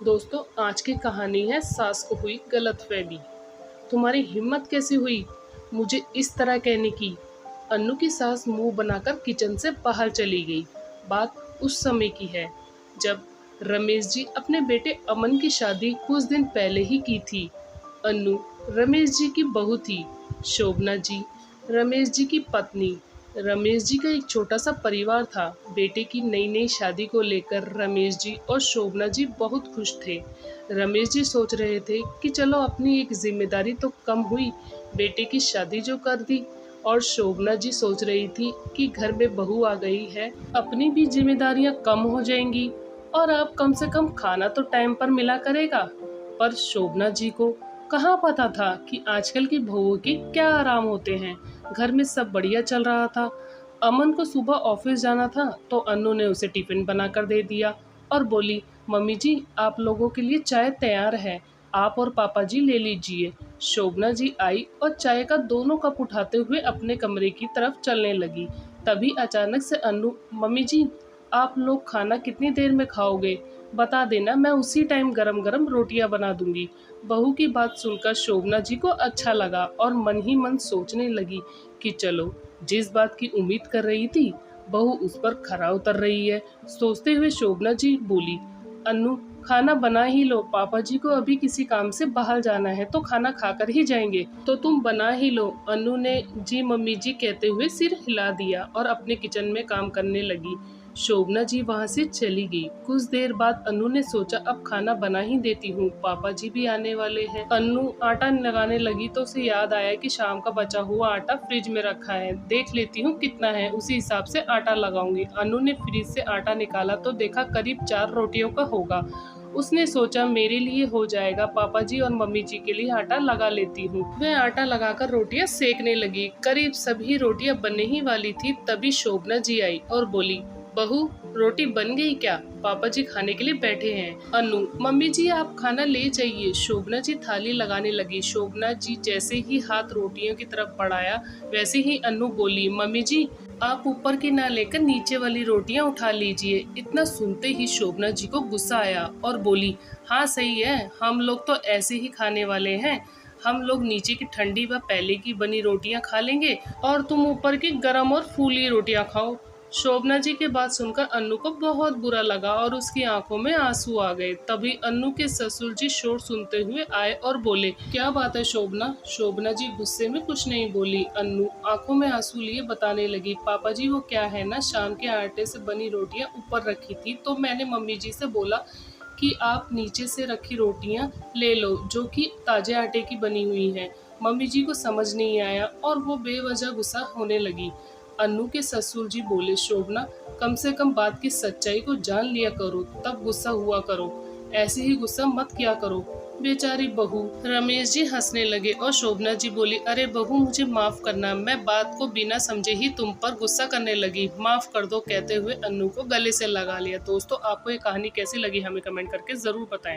दोस्तों, आज की कहानी है सास को हुई गलतफहमी। तुम्हारी हिम्मत कैसी हुई मुझे इस तरह कहने की? अन्नू की सास मुंह बनाकर किचन से बाहर चली गई। बात उस समय की है जब रमेश जी अपने बेटे अमन की शादी कुछ दिन पहले ही की थी। अन्नू रमेश जी की बहू थी। शोभना जी रमेश जी की पत्नी। रमेश जी का एक छोटा सा परिवार था। बेटे की नई नई शादी को लेकर रमेश जी और शोभना जी बहुत खुश थे। रमेश जी सोच रहे थे कि चलो अपनी एक जिम्मेदारी तो कम हुई, बेटे की शादी जो कर दी। और शोभना जी सोच रही थी कि घर में बहू आ गई है, अपनी भी जिम्मेदारियां कम हो जाएंगी और अब कम से कम खाना तो टाइम पर मिला करेगा। पर शोभना जी को कहाँ पता था कि आजकल की बहुओं के क्या आराम होते हैं। घर में सब बढ़िया चल रहा था। अमन को सुबह ऑफिस जाना था तो अन्नू ने उसे टिफिन बनाकर दे दिया और बोली, मम्मी जी आप लोगों के लिए चाय तैयार है, आप और पापा जी ले लीजिए। शोभना जी आई और चाय का दोनों कप उठाते हुए अपने कमरे की तरफ चलने लगी। तभी अचानक से अन्नू, मम्मी जी आप लोग खाना कितनी देर में खाओगे? बता देना, मैं उसी टाइम गरम गरम रोटियां बना दूंगी। बहू की बात सुनकर शोभना जी को अच्छा लगा और मन ही मन सोचने लगी कि चलो, जिस बात की उम्मीद कर रही थी बहू उस पर खरा उतर रही है। सोचते हुए शोभना जी बोली, अन्नू खाना बना ही लो, पापा जी को अभी किसी काम से बाहर जाना है तो खाना खाकर ही जाएंगे, तो तुम बना ही लो। अन्नू ने जी मम्मी जी कहते हुए सिर हिला दिया और अपने किचन में काम करने लगी। शोभना जी वहां से चली गई। कुछ देर बाद अन्नू ने सोचा अब खाना बना ही देती हूँ, पापा जी भी आने वाले हैं। अन्नू आटा लगाने लगी तो उसे याद आया कि शाम का बचा हुआ आटा फ्रिज में रखा है, देख लेती हूँ कितना है, उसी हिसाब से आटा लगाऊंगी। अन्नू ने फ्रिज से आटा निकाला तो देखा करीब 4 रोटियों का होगा। उसने सोचा मेरे लिए हो जाएगा, पापा जी और मम्मी जी के लिए आटा लगा लेती हूँ। वह आटा लगाकर रोटियां सेकने लगी। करीब सभी रोटियां बनने ही वाली थी तभी शोभना जी आई और बोली, बहू रोटी बन गई क्या? पापा जी खाने के लिए बैठे हैं। अन्नू, मम्मी जी आप खाना ले जाइए। शोभना जी थाली लगाने लगी। शोभना जी जैसे ही हाथ रोटियों की तरफ बढ़ाया वैसे ही अन्नू बोली, मम्मी जी आप ऊपर की ना लेकर नीचे वाली रोटियां उठा लीजिए। इतना सुनते ही शोभना जी को गुस्सा आया और बोली, हाँ सही है, हम लोग तो ऐसे ही खाने वाले हैं। हम लोग नीचे की ठंडी व पहले की बनी रोटियां खा लेंगे और तुम ऊपर की गरम और फूली रोटियां खाओ। शोभना जी की बात सुनकर अन्नू को बहुत बुरा लगा और उसकी आंखों में आंसू आ गए। तभी अन्नू के ससुर जी शोर सुनते हुए आए और बोले, क्या बात है शोभना? शोभना जी गुस्से में कुछ नहीं बोली। अन्नू आंखों में आंसू लिए बताने लगी, पापा जी वो क्या है ना, शाम के आटे से बनी रोटियां ऊपर रखी थी तो मैंने मम्मी जी से बोला कि आप नीचे से रखी रोटियां ले लो जो कि ताजे आटे की बनी हुई हैं। मम्मी जी को समझ नहीं आया और वो बेवजह गुस्सा होने लगी। अन्नू के ससुर जी बोले, शोभना कम से कम बात की सच्चाई को जान लिया करो, तब गुस्सा हुआ करो, ऐसे ही गुस्सा मत किया करो। बेचारी बहू। रमेश जी हंसने लगे और शोभना जी बोली, अरे बहू मुझे माफ करना, मैं बात को बिना समझे ही तुम पर गुस्सा करने लगी, माफ कर दो। कहते हुए अन्नू को गले से लगा लिया। दोस्तों आपको ये कहानी कैसी लगी हमें कमेंट करके जरूर बताएं।